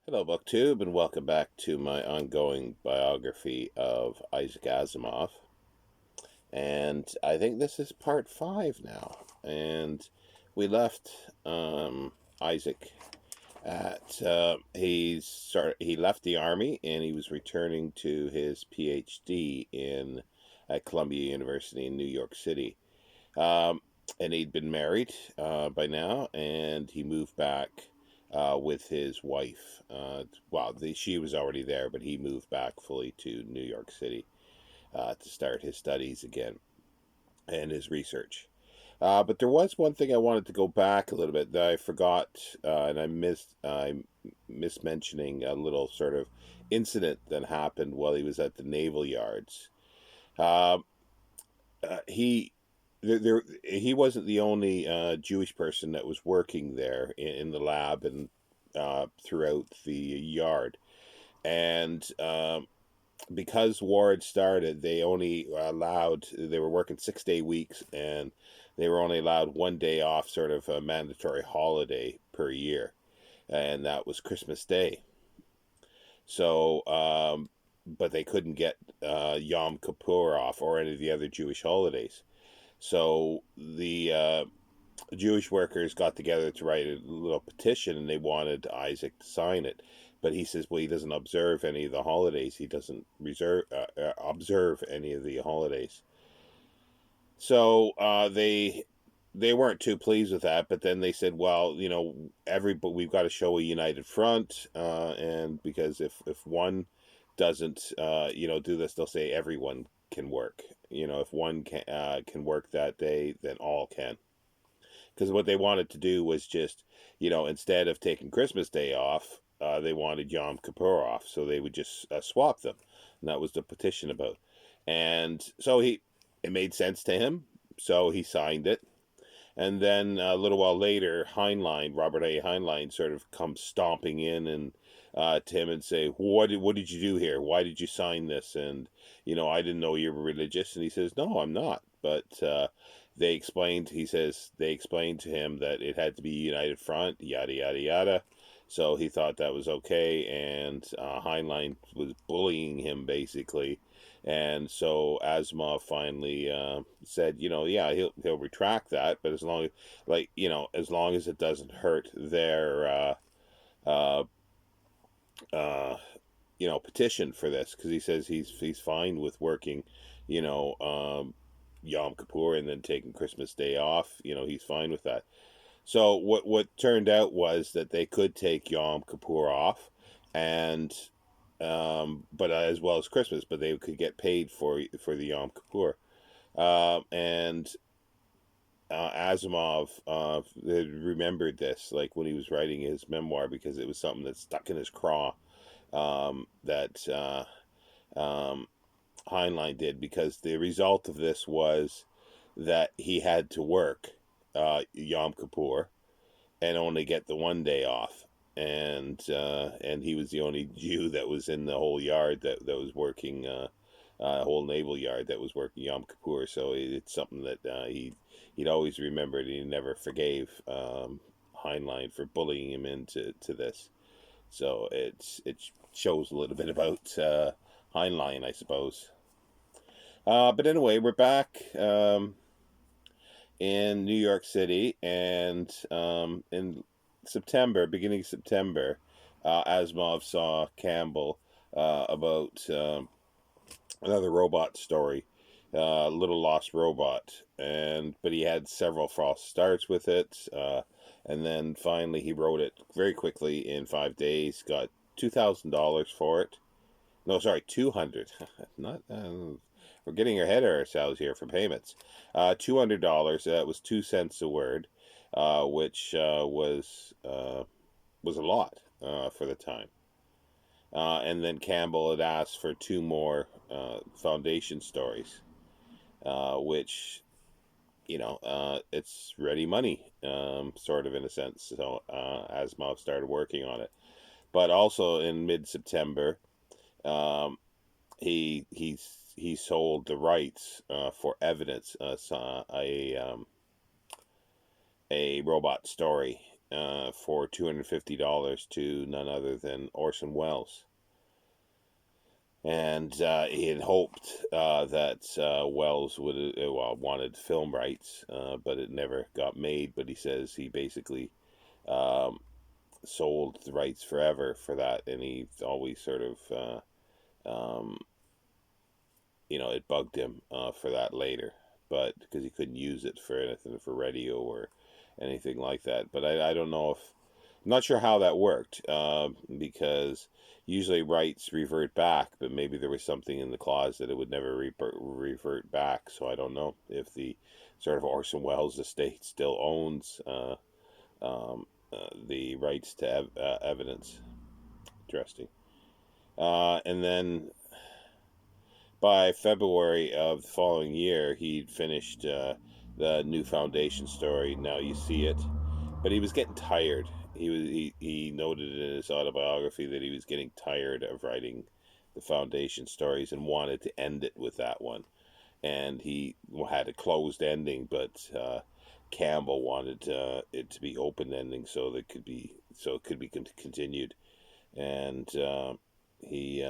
Hello, BookTube, and welcome back to my ongoing biography of Isaac Asimov. And I think this is part 5 now. And we left Isaac at he left the army and he was returning to his PhD in at Columbia University in New York City. Um, and he'd been married by now, and he moved back with his wife. She was already there, but he moved back fully to New York City to start his studies again and his research. But there was one thing I wanted to go back a little bit that I forgot, and I missed mentioning a little sort of incident that happened while he was at the naval yards. Uh, he he wasn't the only Jewish person that was working there in the lab and throughout the yard. And because war had started, they were working 6 day weeks, and they were only allowed 1 day off, sort of a mandatory holiday per year, and that was Christmas Day. So, but they couldn't get Yom Kippur off or any of the other Jewish holidays. So the Jewish workers got together to write a little petition, and they wanted Isaac to sign it. But he says, well, he doesn't observe any of the holidays. He doesn't observe any of the holidays. So they weren't too pleased with that. But then they said, well, but we've got to show a united front, and because if one doesn't, do this, they'll say everyone can work. If one can work that day, then all can. Because what they wanted to do was just, instead of taking Christmas Day off, they wanted Yom Kippur off, so they would just swap them, and that was the petition about. And so it made sense to him, so he signed it. And then a little while later, Robert A. Heinlein, sort of comes stomping in and to him and say, what did you do here? Why did you sign this? And I didn't know you were religious. And he says, no, I'm not. But they explained to him that it had to be United Front, yada yada yada. So he thought that was okay, and Heinlein was bullying him basically, and so Asimov finally said, yeah, he'll retract that, but as long as it doesn't hurt their uh, uh, petition for this, because he says he's fine with working, you know, um, Yom Kippur and then taking Christmas Day off. He's fine with that. So what turned out was that they could take Yom Kippur off, and but as well as Christmas, but they could get paid for the Yom Kippur. And Asimov had remembered this, like when he was writing his memoir, because it was something that stuck in his craw, that um, Heinlein did, because the result of this was that he had to work Yom Kippur and only get the 1 day off. And he was the only Jew that was in the whole yard that was working, whole naval yard that was working Yom Kippur. So it's something that he'd always remembered. He never forgave Heinlein for bullying him into this. So it shows a little bit about Heinlein, I suppose. But anyway, we're back in New York City, and in beginning of September, Asimov saw Campbell about another robot story, Little Lost Robot, but he had several false starts with it, and then finally he wrote it very quickly in 5 days. Got $2,000 for it. No, sorry, 200. Not we're getting ahead of ourselves here for payments. $200. That was 2 cents a word, which was a lot for the time. And then Campbell had asked for two more foundation stories, which it's ready money, sort of in a sense. So Asimov started working on it, but also in mid-September, um, he sold the rights for Evidence, a robot story, for $250 to none other than Orson Welles. And he had hoped that Welles would wanted film rights, but it never got made. But he says he basically um, sold the rights forever for that, and he always sort of um, it bugged him for that later, but because he couldn't use it for anything for radio or anything like that. But I don't know if I'm not sure how that worked, because usually rights revert back, but maybe there was something in the clause that it would never revert back. So I don't know if the sort of Orson Welles estate still owns the rights to evidence. Interesting. And then by February of the following year, he'd finished the new Foundation story. Now you see it, but he was getting tired. He noted in his autobiography that he was getting tired of writing the Foundation stories and wanted to end it with that one. And he had a closed ending, but Campbell wanted it to be open ending so it could be continued. And he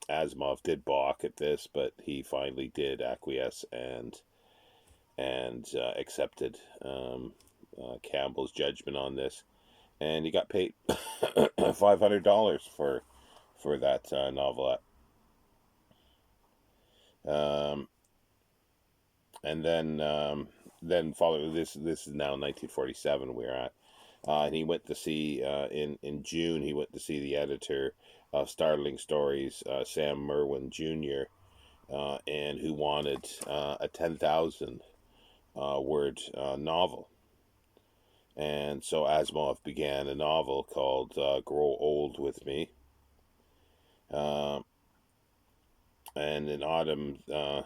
Asimov did balk at this, but he finally did acquiesce and accepted Campbell's judgment on this, and he got paid $500 for that novelette. And then following this is now 1947 we're at. And he went to see in June. He went to see the editor of Startling Stories, Sam Merwin Jr., and who wanted a 10,000 word novel. And so Asimov began a novel called "Grow Old with Me." And in autumn, the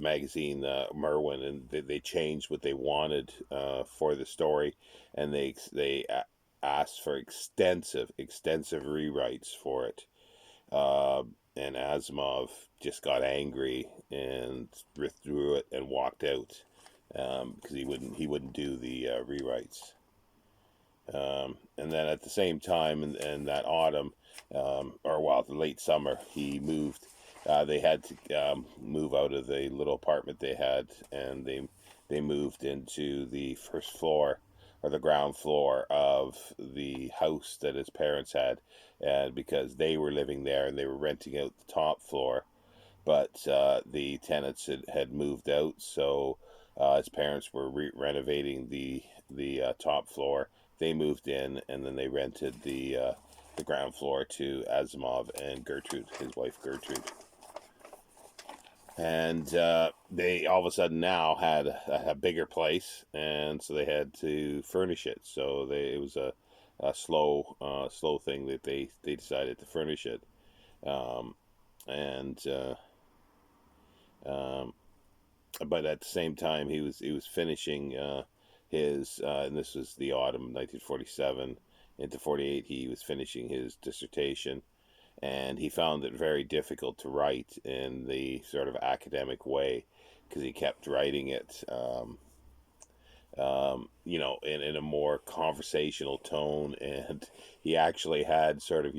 magazine Merwin, and they changed what they wanted for the story, and they asked for extensive rewrites for it. And Asimov just got angry and withdrew it and walked out because he wouldn't do the rewrites. And then at the same time, in that autumn, the late summer, he moved. They had to move out of the little apartment they had, and they moved into the first floor or the ground floor of the house that his parents had, and because they were living there and they were renting out the top floor, but the tenants had moved out, so his parents were renovating the top floor. They moved in, and then they rented the ground floor to Asimov and Gertrude, his wife Gertrude. And they all of a sudden now had a bigger place, and so they had to furnish it. So it was a slow thing that they decided to furnish it. And but at the same time, he was finishing his and this was the autumn of 1947 into 48. He was finishing his dissertation, and he found it very difficult to write in the sort of academic way because he kept writing it in a more conversational tone, and he actually had sort of,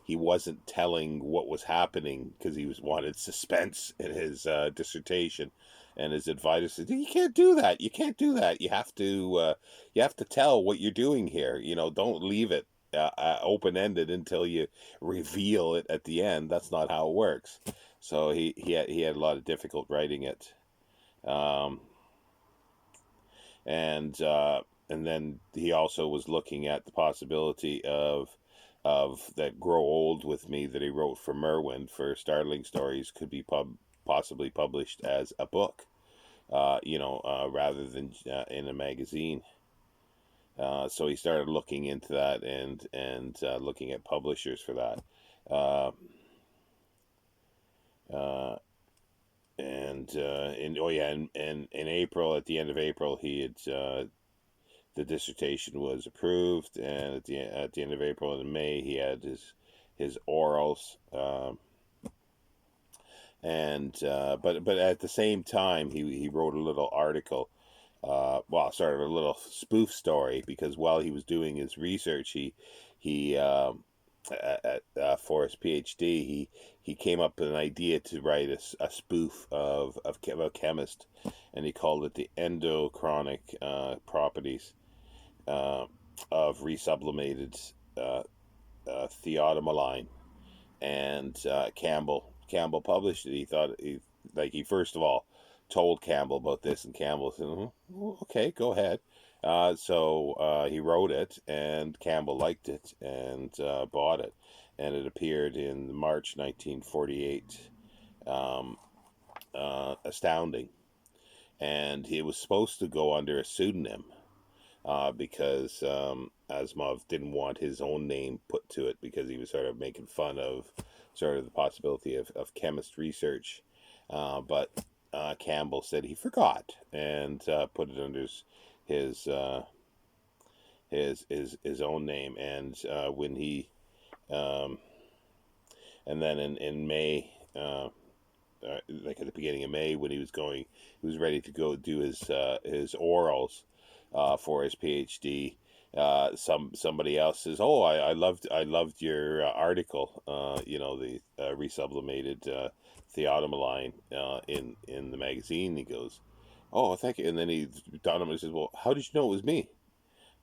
he wasn't telling what was happening because he wanted suspense in his dissertation, and his advisor said, "You can't do that. You can't do that. You have to tell what you're doing here. Don't leave it open ended until you reveal it at the end. That's not how it works." So he had a lot of difficult writing it. And then he also was looking at the possibility of that "Grow Old with Me" that he wrote for Merwin for Startling Stories could be possibly published as a book, rather than in a magazine. So he started looking into that and looking at publishers for that. In April, at the end of April, he had the dissertation was approved, and at the end of April and May, he had his orals. But at the same time, he wrote a little article sort of a little spoof story, because while he was doing his research, he for his PhD, he came up with an idea to write a spoof of a chemist, and he called it the endochronic properties uh, of resublimated thiodomaline. And Campbell published it. He thought he first of all told Campbell about this, and Campbell said, "Okay, go ahead." So he wrote it, and Campbell liked it and bought it, and it appeared in March 1948. Um, Astounding, and he was supposed to go under a pseudonym because Asimov didn't want his own name put to it, because he was sort of making fun of sort of the possibility of chemist research. But Campbell said he forgot, and put it under his uh, his own name. And when he um, and then in May, like at the beginning of May, when he was ready to go do his orals for his PhD. Somebody else says, "Oh, I loved your article. The resublimated thiodomaline in the magazine." He goes, "Oh, thank you." And then Donovan says, "Well, how did you know it was me?"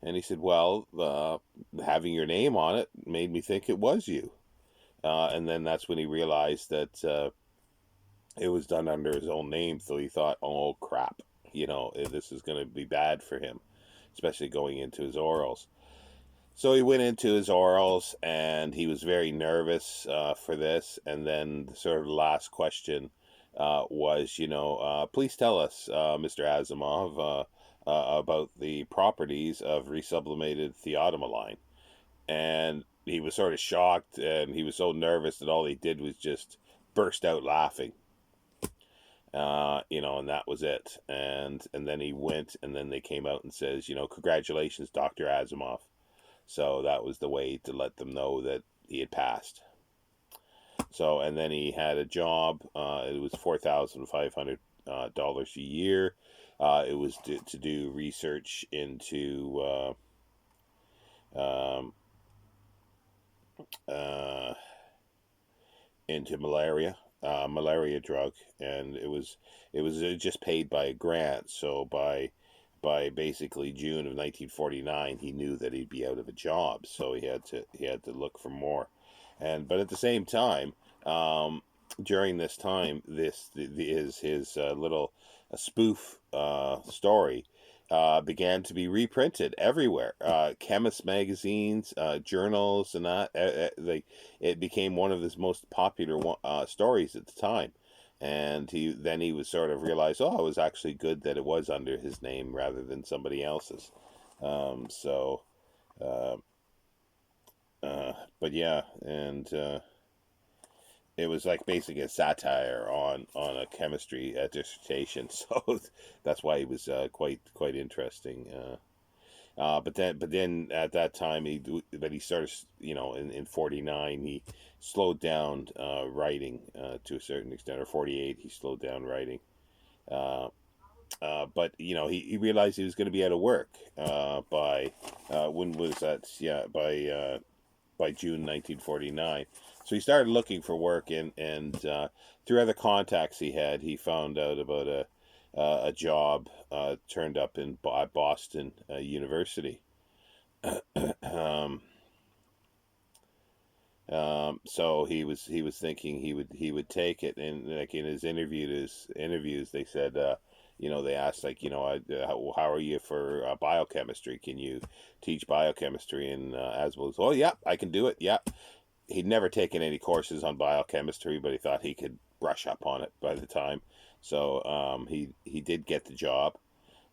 And he said, "Well, having your name on it made me think it was you." And then that's when he realized that it was done under his own name. So he thought, "Oh crap, this is going to be bad for him, especially going into his orals." So he went into his orals, and he was very nervous for this. And then the sort of last question was, "Please tell us, Mr. Asimov, about the properties of resublimated thiodomaline." And he was sort of shocked, and he was so nervous that all he did was just burst out laughing. And that was it. And then he went, and then they came out and says, "Congratulations, Dr. Asimov." So that was the way to let them know that he had passed. So, and then he had a job. It was $4,500 a year. It was to do research um, uh, into malaria drug, and it was just paid by a grant. So by basically June of 1949, he knew that he'd be out of a job, so he had to look for more. But at the same time, during this time, his little spoof story began to be reprinted everywhere. Chemist magazines, journals, and that. It became one of his most popular stories at the time. And he was sort of realized, oh, it was actually good that it was under his name rather than somebody else's. So, uh, but yeah, and it was like basically a satire on a chemistry dissertation. So that's why he was quite interesting. But then at that time he started, in 49 he slowed down writing to a certain extent, or 48 he slowed down writing. Uh, but he realized he was going to be out of work by when was that? Yeah, by June 1949. So he started looking for work, and through other contacts he had, he found out about a job turned up in Boston University. um, so he was thinking he would take it, and like in his interviews, they said, they asked, like, how are you for biochemistry? Can you teach biochemistry? And Asimov was, "Oh yeah, I can do it. Yeah." He'd never taken any courses on biochemistry, but he thought he could brush up on it by the time. So he did get the job.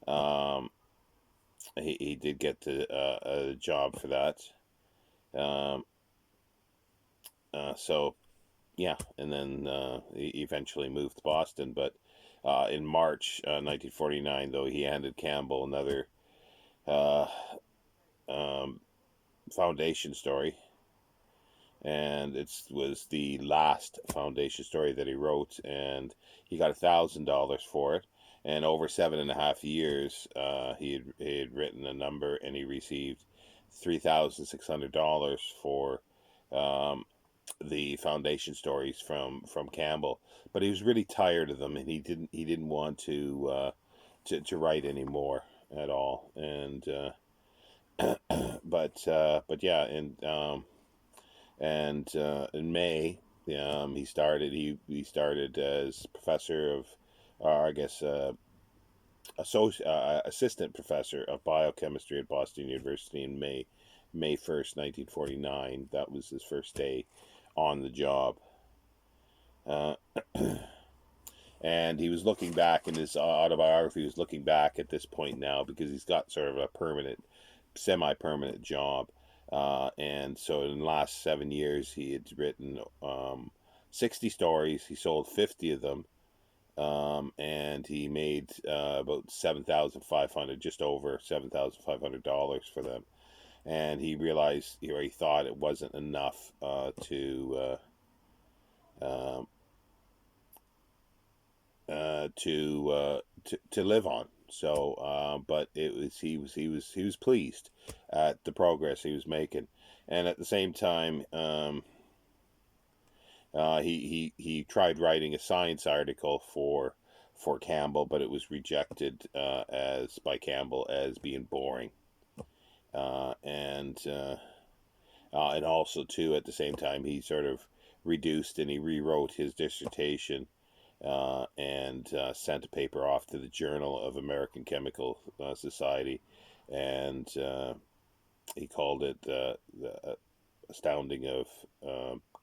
Um, he did get a job for that. Um, so yeah, and then he eventually moved to Boston. But in March 1949, though, he handed Campbell another uh, um, foundation story, and it was the last foundation story that he wrote, and he got $1,000 for it. and over 7.5 years, he had written a number, and he received $3,600 for um, the foundation stories from Campbell. But he was really tired of them, and he didn't want to write anymore at all. And but yeah, in May, he started as professor of, I guess, assistant professor of biochemistry at Boston University in May 1st, 1949. That was his first day on the job. Uh, and he was looking back in his autobiography. He was looking back at this point now, because he's got sort of a semi-permanent job. And so in the last 7 years, he had written 60 stories. He sold 50 of them. And he made about just over $7,500 for them. And he realized, he thought it wasn't enough um, to live on. So, but he was pleased at the progress he was making, and at the same time, he tried writing a science article for Campbell, but it was rejected as by Campbell as being boring, and also too, at the same time, he sort of reduced and he rewrote his dissertation, and sent a paper off to the Journal of American Chemical Society, and he called it the Astounding of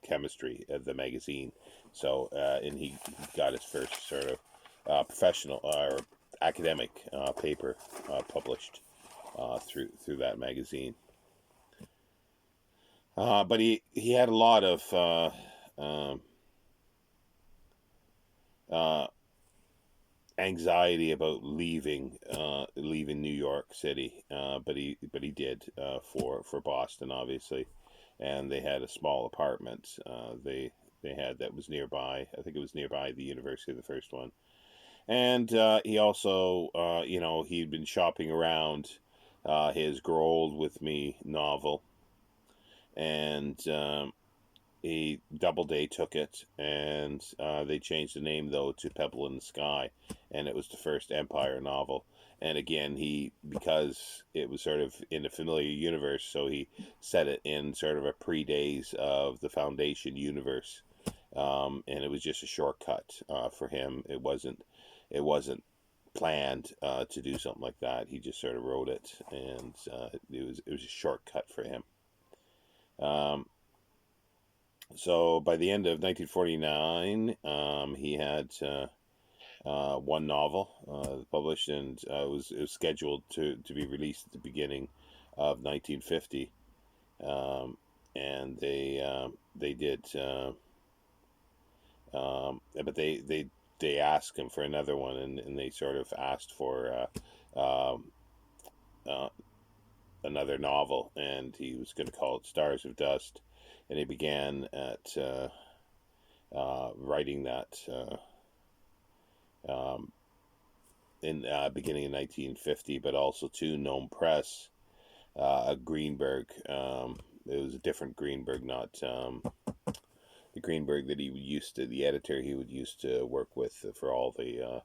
Chemistry, the magazine. So, and he got his first sort of professional or academic paper published through that magazine. But he had a lot of uh, anxiety about leaving New York City, but he did, for Boston, obviously, and they had a small apartment they had that was nearby. I think it was nearby the university, the first one, and he also, he'd been shopping around his "Grow Old with Me" novel, and Doubleday took it, and they changed the name though to Pebble in the Sky, and it was the first Empire novel. And again, because it was sort of in a familiar universe, so he set it in sort of a pre-days of the Foundation universe, and it was just a shortcut for him. It wasn't planned to do something like that. He just sort of wrote it, and it was a shortcut for him. Um, So by the end of 1949, he had one novel published, and it was scheduled to be released at the beginning of 1950. And they did, but they asked him for another one, and they sort of asked for uh, another novel, and he was going to call it Stars of Dust, and he began at writing that um, in beginning in 1950, but also to Gnome Press, a Greenberg. It was a different Greenberg, not the Greenberg that the editor he would used to work with for all the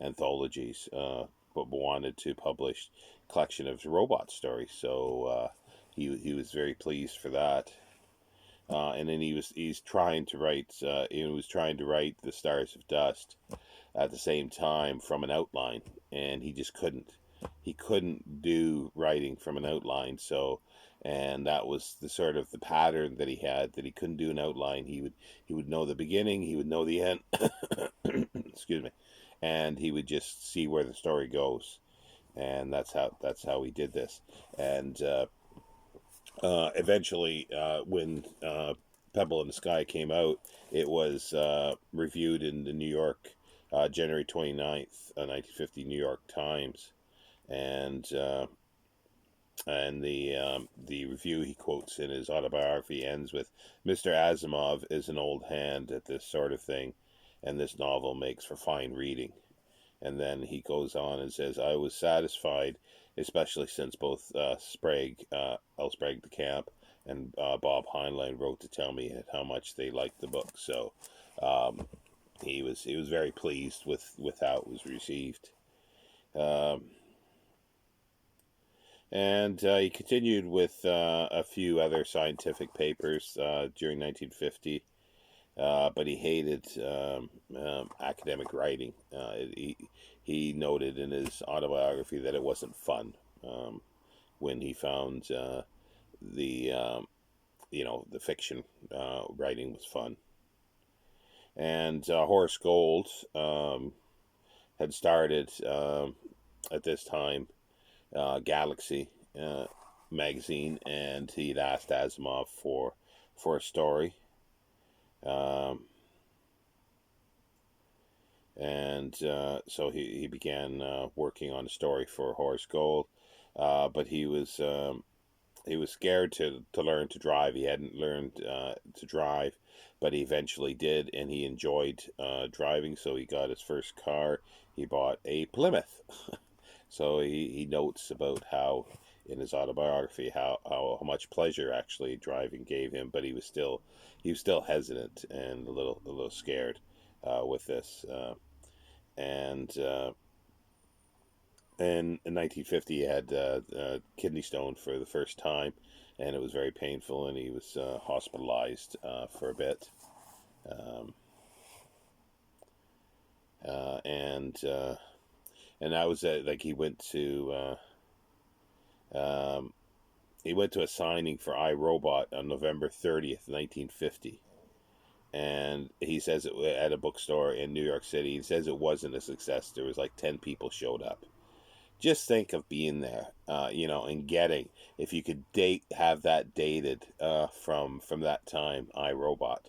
anthologies, but wanted to publish a collection of robot stories. So he was very pleased for that. And then he's trying to write. He was trying to write the Stars of Dust at the same time from an outline, and he just couldn't. He couldn't do writing from an outline. So, and that was the sort of the pattern that he had, that he couldn't do an outline. He would know the beginning. He would know the end. Excuse me, and he would just see where the story goes, and that's how he did this. And eventually, when Pebble in the Sky came out, it was reviewed in the New York, January 29th, 1950 New York Times, and the review he quotes in his autobiography ends with, "Mr. Asimov is an old hand at this sort of thing, and this novel makes for fine reading." And then he goes on and says, I was satisfied, especially since both L. Sprague de Camp, and Bob Heinlein wrote to tell me how much they liked the book. So um, he was very pleased with how it was received. Um, and he continued with a few other scientific papers during 1950. But he hated academic writing. He noted in his autobiography that it wasn't fun when he found the the fiction writing was fun. And Horace Gold had started at this time Galaxy magazine, and he'd asked Asimov for a story. Um, and so he began working on a story for Horace Gold, but he was scared to learn to drive. He hadn't learned to drive, but he eventually did, and he enjoyed driving. So he got his first car. He bought a Plymouth. So he notes about how in his autobiography how much pleasure actually driving gave him, but he was still hesitant and a little scared with this. And in 1950, he had kidney stone for the first time, and it was very painful, and he was hospitalized for a bit. Um, uh, and uh, and that was like he went to a signing for iRobot on November 30th, 1950. And he says it at a bookstore in New York City. He says it wasn't a success. There was like 10 people showed up. Just think of being there, and getting, if you could have that dated from that time, iRobot,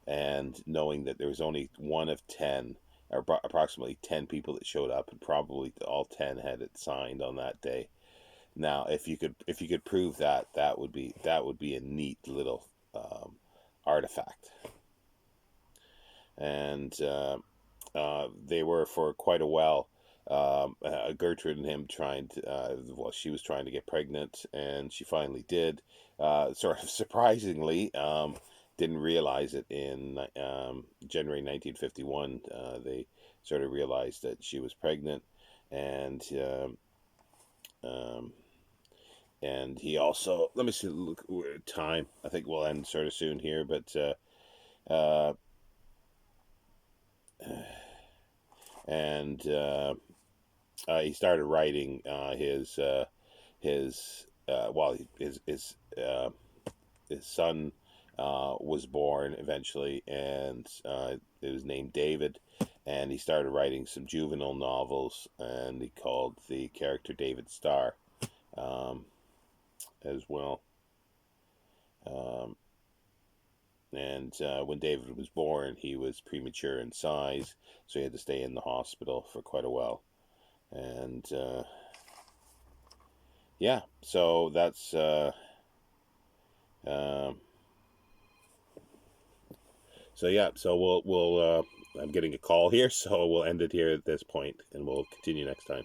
and knowing that there was only one of 10, or approximately 10 people that showed up, and probably all 10 had it signed on that day. Now, if you could prove that, that would be a neat little artifact. And they were for quite a while. Gertrude and him trying to, she was trying to get pregnant, and she finally did. Sort of surprisingly, didn't realize it in January 1951. They sort of realized that she was pregnant, and um, and he also, let me see, look time. I think we'll end sort of soon here, but uh, and he started writing his well his son was born eventually, and it was named David, and he started writing some juvenile novels, and he called the character David Starr um, as well. Um, and when David was born, he was premature in size, so he had to stay in the hospital for quite a while. And yeah, so that's um, so yeah, so we'll I'm getting a call here, so we'll end it here at this point, and we'll continue next time.